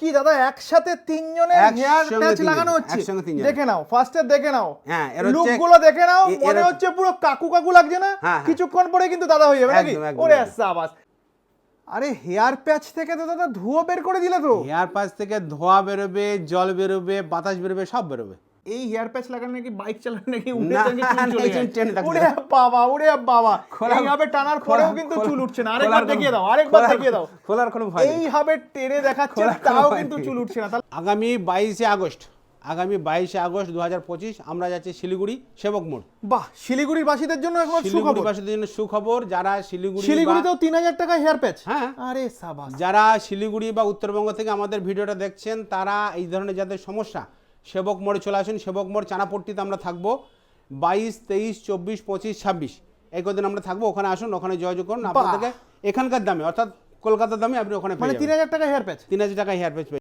কি দাদা একসাথে তিনজনের হেয়ার প্যাচ লাগানো হচ্ছে? দেখে নাও, ফার্স্টে দেখে নাও, হ্যাঁ, লুকগুলো দেখে নাও, মনে হচ্ছে পুরো কাকু কাকু লাগছে না? কিছুক্ষণ পরে কিন্তু দাদা হয়ে যাবে নাকি? ওরে সাবাস। আরে হেয়ার প্যাচ থেকে তো দাদা ধোঁয়া বের করে দিলে তো। হেয়ার প্যাচ থেকে ধোঁয়া বেরোবে, জল বেরোবে, বাতাস বেরোবে, সব বেরোবে। এই হেয়ার প্যাচ লাগানো নাকি বাইক চালানো নাকি উঠে থেকে চুল চলে যায়। ওরে বাবা, ওরে বাবা, এইভাবে টানার পরেও কিন্তু চুল উঠছে না। আরেকবার দেখিয়ে দাও, আরেকবার দেখিয়ে দাও। খোলার কোনো ভয় নেই। এইভাবে টেনে দেখাচ্ছে তাও কিন্তু চুল উঠছে না। আগামী 22শে আগস্ট 2025 আমরা যাচ্ছি শিলিগুড়ি সেবক মোড়। বাহ, শিলিগুড়ির বাসীদের জন্য একবার সুখবর। শিলিগুড়ির বাসীদের জন্য সুখবর, যারা শিলিগুড়িতেও 3000 টাকা হেয়ার প্যাচ। হ্যাঁ, আরে সাবাস। যারা শিলিগুড়ি বা উত্তরবঙ্গ থেকে আমাদের ভিডিওটা দেখছেন, তারা এই ধরনের যাদের সমস্যা, সেবক মোড়ে চলে আসুন। সেবক মোড় চানাপট্টিতে আমরা থাকবো 22, 23, 24, 25, 26 এই কদিন আমরা থাকবো। ওখানে আসুন, ওখানে যোগাযোগ করুন। আপনাদেরকে এখানকার দামে অর্থাৎ কলকাতার দামে আপনি ওখানে মানে 3000 টাকা হেয়ার প্যাচ, 3000 টাকা হেয়ার প্যাচ